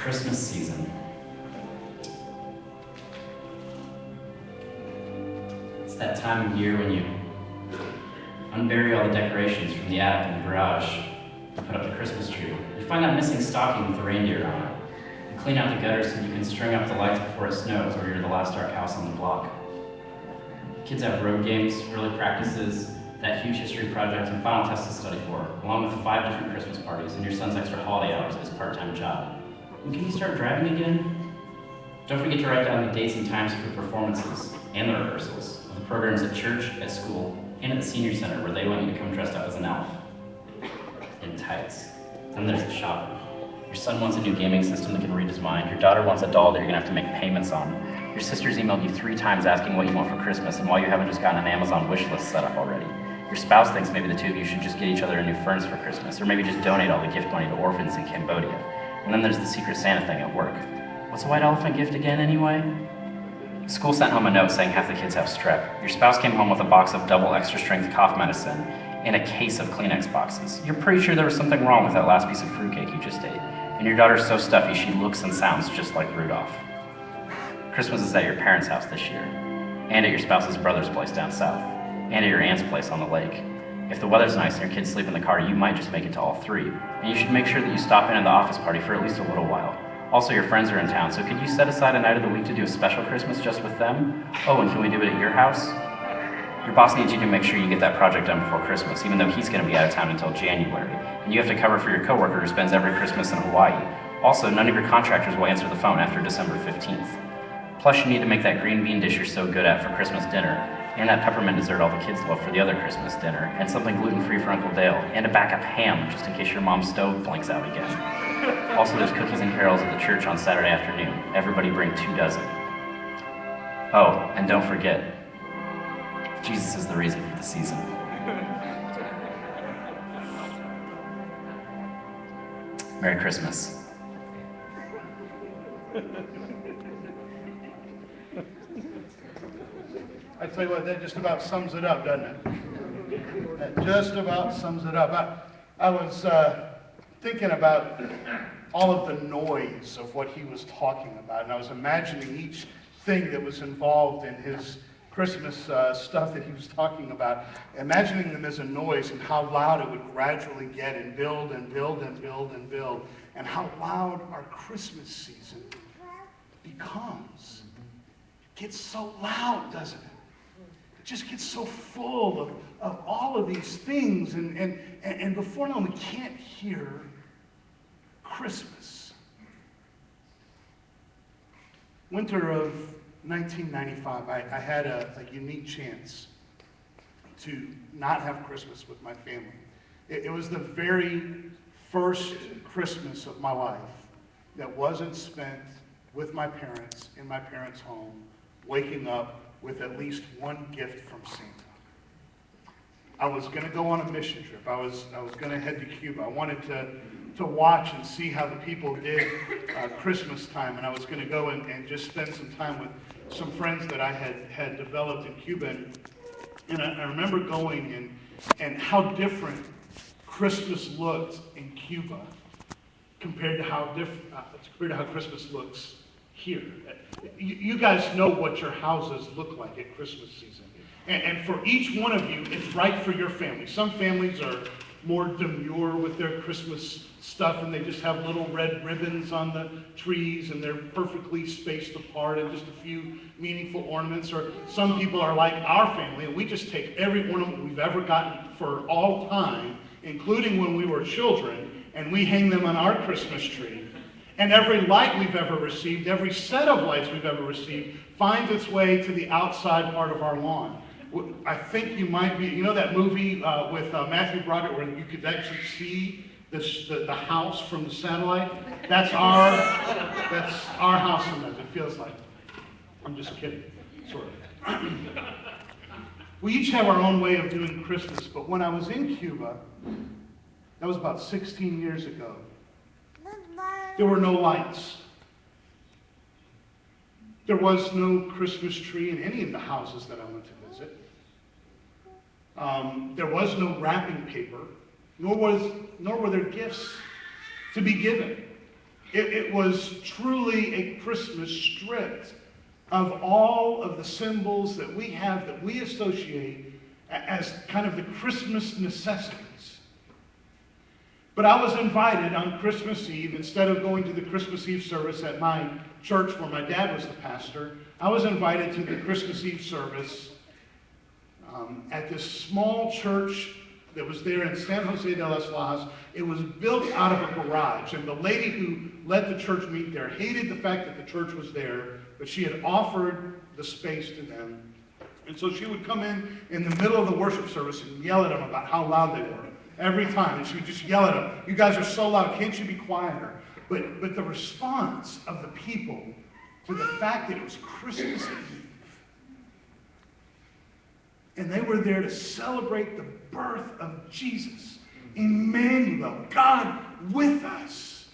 Christmas season. It's that time of year when you unbury all the decorations from the attic and the garage and put up the Christmas tree. You find that missing stocking with the reindeer on it. You clean out the gutters so you can string up the lights before it snows, or you're the last dark house on the block. Kids have road games, early practices, that huge history project, and final test to study for, along with 5 different Christmas parties and your son's extra holiday hours at his part-time job. And can you start driving again? Don't forget to write down the dates and times for performances and the rehearsals of the programs at church, at school, and at the senior center where they want you to come dressed up as an elf. In tights. Then there's the shopping. Your son wants a new gaming system that can read his mind. Your daughter wants a doll that you're gonna have to make payments on. Your sister's emailed you 3 times asking what you want for Christmas, and why you haven't just gotten an Amazon wish list set up already. Your spouse thinks maybe the two of you should just get each other a new furnace for Christmas, or maybe just donate all the gift money to orphans in Cambodia. And then there's the Secret Santa thing at work. What's a white elephant gift again, anyway? School sent home a note saying half the kids have strep. Your spouse came home with a box of double extra strength cough medicine and a case of Kleenex boxes. You're pretty sure there was something wrong with that last piece of fruitcake you just ate. And your daughter's so stuffy she looks and sounds just like Rudolph. Christmas is at your parents' house this year, and at your spouse's brother's place down south, and at your aunt's place on the lake. If the weather's nice and your kids sleep in the car, you might just make it to all 3. And you should make sure that you stop in at the office party for at least a little while. Also, your friends are in town, so could you set aside a night of the week to do a special Christmas just with them? Oh, and can we do it at your house? Your boss needs you to make sure you get that project done before Christmas, even though he's going to be out of town until January. And you have to cover for your coworker who spends every Christmas in Hawaii. Also, none of your contractors will answer the phone after December 15th. Plus, you need to make that green bean dish you're so good at for Christmas dinner, and that peppermint dessert all the kids love for the other Christmas dinner, and something gluten-free for Uncle Dale, and a backup ham, just in case your mom's stove blinks out again. Also, there's cookies and carols at the church on Saturday afternoon. Everybody bring 2 dozen. Oh, and don't forget, Jesus is the reason for the season. Merry Christmas. I tell you what, that just about sums it up, doesn't it? That just about sums it up. I was thinking about all of the noise of what he was talking about, and I was imagining each thing that was involved in his Christmas stuff that he was talking about, imagining them as a noise and how loud it would gradually get and build and build and build and build, and how loud our Christmas season becomes. It gets so loud, doesn't it? It just gets so full of all of these things, and before long we can't hear Christmas. Winter of 1995, I had a unique chance to not have Christmas with my family. It was the very first Christmas of my life that wasn't spent with my parents in my parents' home, waking up with at least one gift from Santa. I was going to go on a mission trip. I was going to head to Cuba. I wanted to watch and see how the people did Christmas time, and I was going to go and just spend some time with some friends that I had developed in Cuba. And I remember going and how different Christmas looked in Cuba compared to how Christmas looks here. You guys know what your houses look like at Christmas season. And for each one of you, it's right for your family. Some families are more demure with their Christmas stuff, and they just have little red ribbons on the trees, and they're perfectly spaced apart, and just a few meaningful ornaments. Or some people are like our family, and we just take every ornament we've ever gotten for all time, including when we were children, and we hang them on our Christmas tree. And every light we've ever received, every set of lights we've ever received, finds its way to the outside part of our lawn. I think you might be, you know that movie with Matthew Broderick where you could actually see the house from the satellite? That's our house sometimes, it feels like. I'm just kidding, sort of. We each have our own way of doing Christmas, but when I was in Cuba, that was about 16 years ago, there were no lights. There was no Christmas tree in any of the houses that I went to visit. There was no wrapping paper, nor were there gifts to be given. It was truly a Christmas stripped of all of the symbols that we have, that we associate as kind of the Christmas necessities. But I was invited on Christmas Eve, instead of going to the Christmas Eve service at my church where my dad was the pastor, I was invited to the Christmas Eve service at this small church that was there in San Jose de las Lajas. It was built out of a garage, and the lady who let the church meet there hated the fact that the church was there, but she had offered the space to them. And so she would come in the middle of the worship service and yell at them about how loud they were. Every time. And she would just yell at them, "You guys are so loud, can't you be quieter?" But the response of the people to the fact that it was Christmas Eve, and they were there to celebrate the birth of Jesus, Emmanuel, God with us,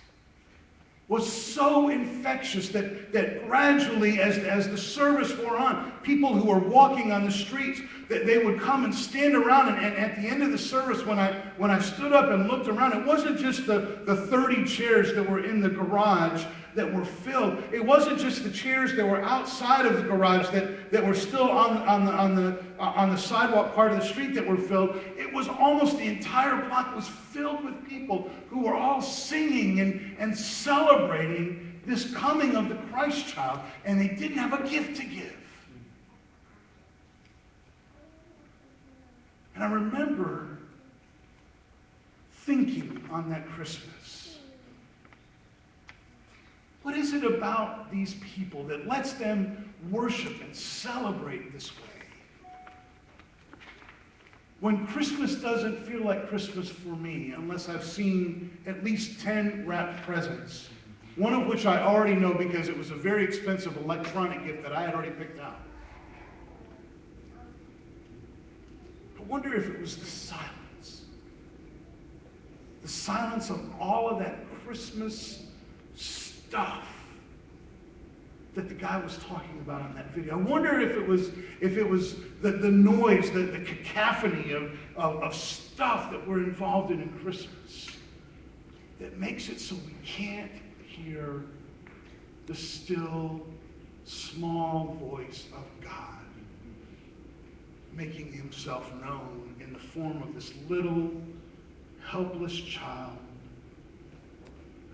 was so infectious that gradually, as the service wore on, people who were walking on the streets, that they would come and stand around, and at the end of the service, when I stood up and looked around, it wasn't just the 30 chairs that were in the garage that were filled. It wasn't just the chairs that were outside of the garage that were still on the sidewalk part of the street that were filled. It was almost the entire block was filled with people who were all singing and celebrating this coming of the Christ child, and they didn't have a gift to give. And I remember thinking on that Christmas, what is it about these people that lets them worship and celebrate this way? When Christmas doesn't feel like Christmas for me, unless I've seen at least 10 wrapped presents, one of which I already know because it was a very expensive electronic gift that I had already picked out. I wonder if it was the silence of all of that Christmas stuff that the guy was talking about in that video. I wonder if it was the noise, the cacophony of stuff that we're involved in Christmas that makes it so we can't hear the still, small voice of God making himself known in the form of this little, helpless child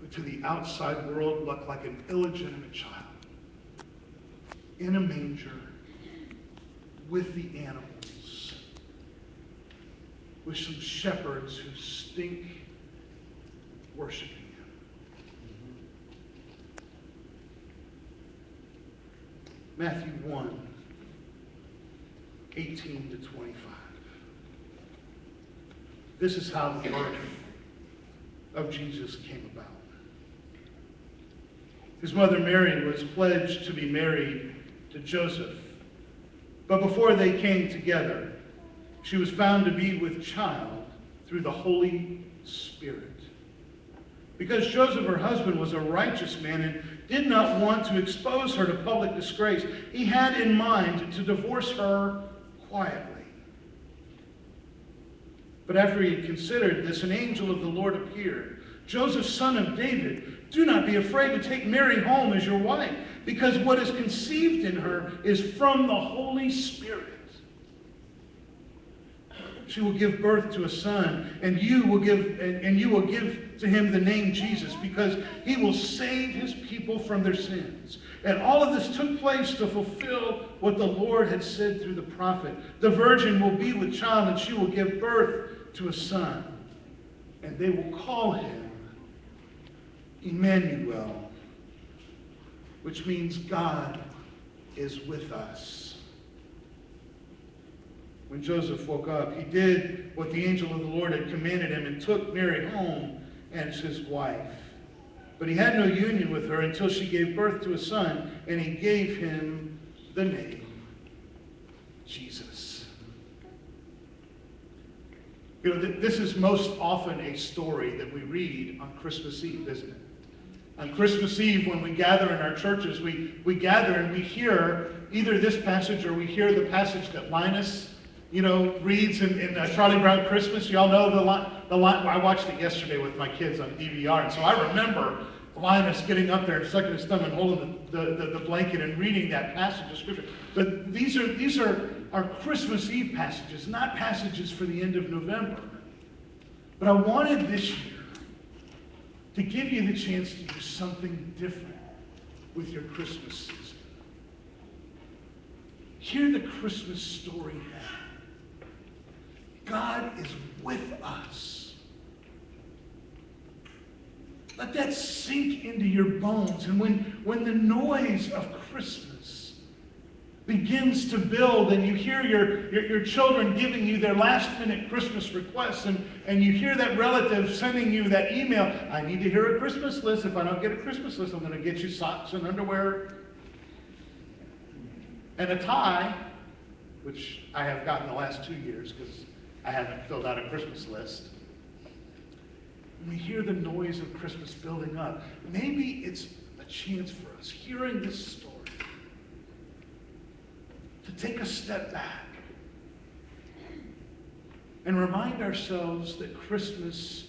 who to the outside world looked like an illegitimate child in a manger with the animals, with some shepherds who stink worshiping him. Matthew 1, 18 to 25. This is how the birth of Jesus came about. His mother Mary was pledged to be married to Joseph. But before they came together, she was found to be with child through the Holy Spirit. Because Joseph, her husband, was a righteous man and did not want to expose her to public disgrace, he had in mind to divorce her quietly. But after he had considered this, an angel of the Lord appeared. "Joseph, son of David, do not be afraid to take Mary home as your wife, because what is conceived in her is from the Holy Spirit. She will give birth to a son, and you will give to him the name Jesus, because he will save his people from their sins." And all of this took place to fulfill what the Lord had said through the prophet. "The virgin will be with child, and she will give birth to a son, and they will call him Emmanuel," which means God is with us. When Joseph woke up, he did what the angel of the Lord had commanded him and took Mary home as his wife. But he had no union with her until she gave birth to a son, and he gave him the name Jesus. You know, this is most often a story that we read on Christmas Eve, isn't it? On Christmas Eve, when we gather in our churches, we gather and we hear either this passage or we hear the passage that Linus, reads in Charlie Brown Christmas. Y'all know the line. I watched it yesterday with my kids on DVR, and so I remember Linus getting up there and sucking his thumb and holding the blanket and reading that passage of Scripture. But these are our Christmas Eve passages, not passages for the end of November. But I wanted this year to give you the chance to do something different with your Christmas season. Hear the Christmas story now. God is with us. Let that sink into your bones. And when the noise of Christmas begins to build and you hear your children giving you their last-minute Christmas requests and you hear that relative sending you that email, I need to hear a Christmas list. If I don't get a Christmas list, I'm going to get you socks and underwear and a tie, which I have gotten the last 2 years because I haven't filled out a Christmas list. When we hear the noise of Christmas building up, maybe it's a chance for us, hearing this story, to take a step back and remind ourselves that Christmas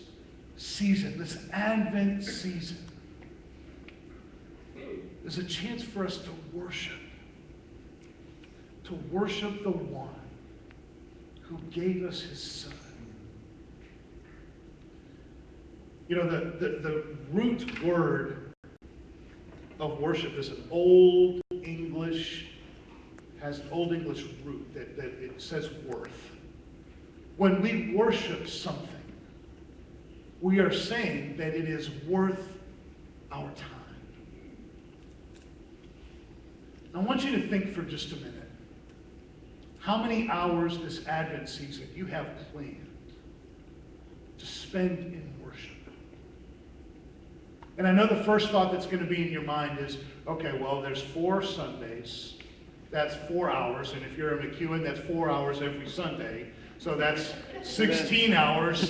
season, this Advent season, is a chance for us to worship the one who gave us his Son. You know, the root word of worship is an Old English, has an Old English root that it says worth. When we worship something, we are saying that it is worth our time. I want you to think for just a minute how many hours this Advent season you have planned to spend in worship. And I know the first thought that's going to be in your mind is, okay, well, there's 4 Sundays. That's 4 hours. And if you're a McEwen, that's 4 hours every Sunday. So that's 16 hours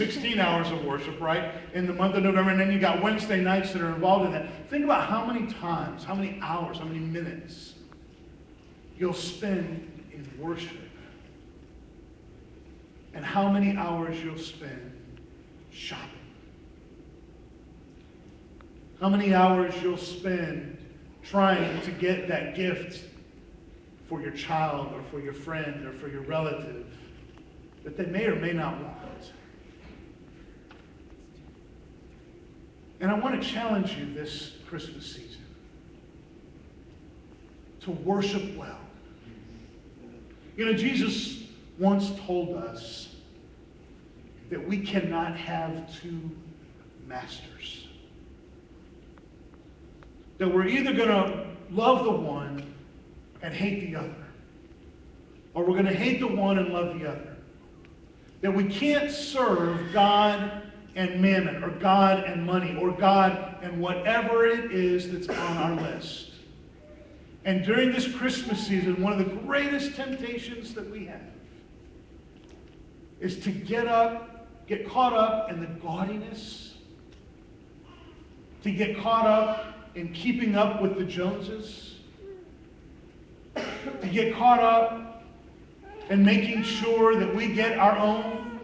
of worship, right? In the month of November. And then you got Wednesday nights that are involved in that. Think about how many times, how many hours, how many minutes you'll spend in worship. And how many hours you'll spend shopping. How many hours you'll spend trying to get that gift for your child or for your friend or for your relative that they may or may not want. And I want to challenge you this Christmas season to worship well. You know, Jesus once told us that we cannot have 2 masters. That we're either going to love the one and hate the other, or we're going to hate the one and love the other. That we can't serve God and mammon, or God and money, or God and whatever it is that's on our list. And during this Christmas season, one of the greatest temptations that we have is to get caught up in the gaudiness, to get caught up in keeping up with the Joneses, to get caught up in making sure that we get our own,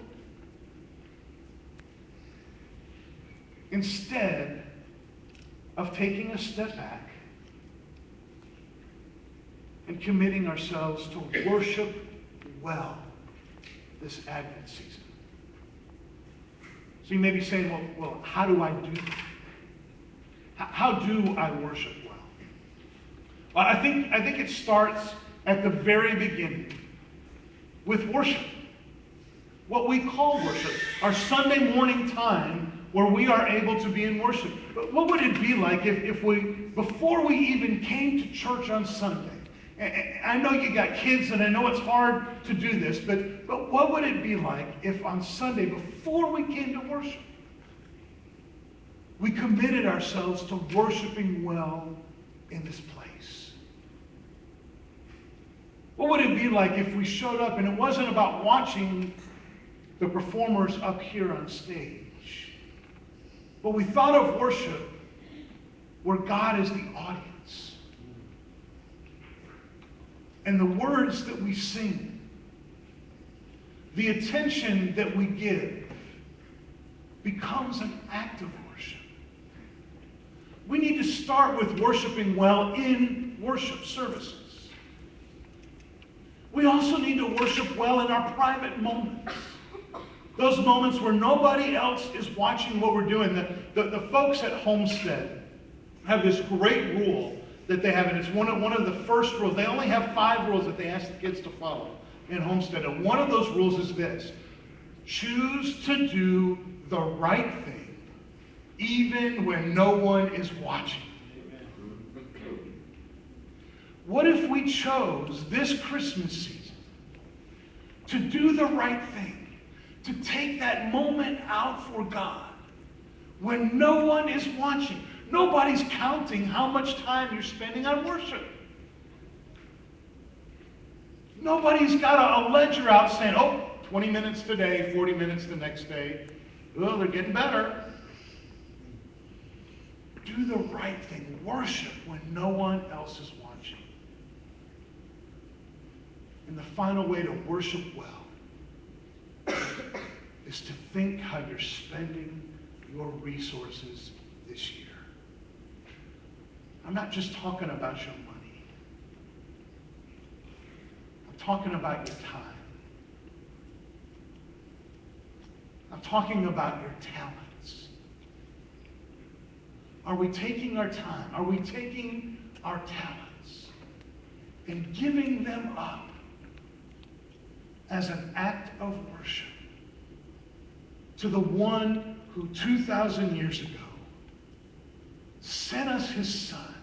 instead of taking a step back and committing ourselves to worship well this Advent season. So you may be saying, well, how do I do that? How do I worship well? Well, I think it starts at the very beginning with worship. What we call worship, our Sunday morning time where we are able to be in worship. But what would it be like if we, before we even came to church on Sunday, I know you got kids and I know it's hard to do this, but what would it be like if on Sunday, before we came to worship, we committed ourselves to worshiping well in this place? What would it be like if we showed up and it wasn't about watching the performers up here on stage, but we thought of worship where God is the audience, and the words that we sing, the attention that we give, becomes an act of worship. We need to start with worshiping well in worship services. We also need to worship well in our private moments. Those moments where nobody else is watching what we're doing. The folks at Homestead have this great rule that they have, and it's one of the first rules. They only have 5 rules that they ask the kids to follow in Homestead. And one of those rules is this: choose to do the right thing, even when no one is watching. What if we chose this Christmas season to do the right thing, to take that moment out for God when no one is watching? Nobody's counting how much time you're spending on worship. Nobody's got a ledger out saying, oh, 20 minutes today, 40 minutes the next day. Oh, they're getting better. Do the right thing. Worship when no one else is watching. And the final way to worship well is to think how you're spending your resources this year. I'm not just talking about your money. I'm talking about your time. I'm talking about your talents. Are we taking our time? Are we taking our talents and giving them up as an act of worship to the one who 2,000 years ago sent us his son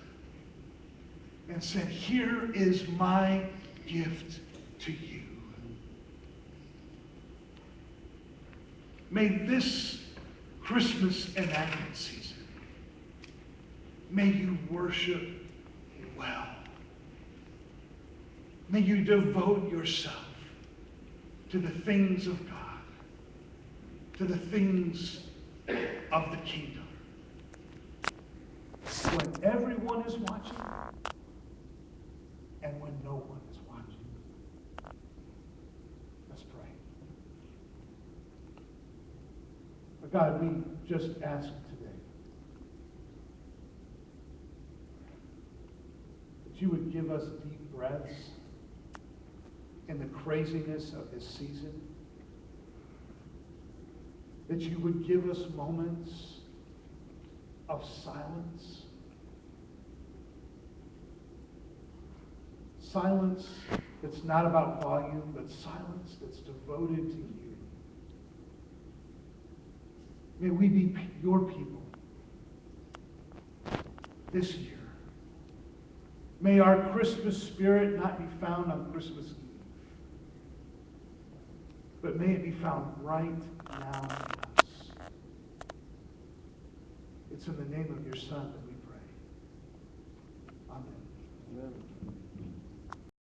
and said, here is my gift to you. May this Christmas and Advent season, may you worship well. May you devote yourself to the things of God, to the things of the kingdom. When everyone is watching and when no one is watching. Let's pray. God, we just ask today that you would give us deep breaths in the craziness of this season, that you would give us moments of silence, silence that's not about volume, but silence that's devoted to you. May we be your people this year. May our Christmas spirit not be found on Christmas Eve, but may it be found right now in us. It's in the name of your Son that we pray. Amen. Amen.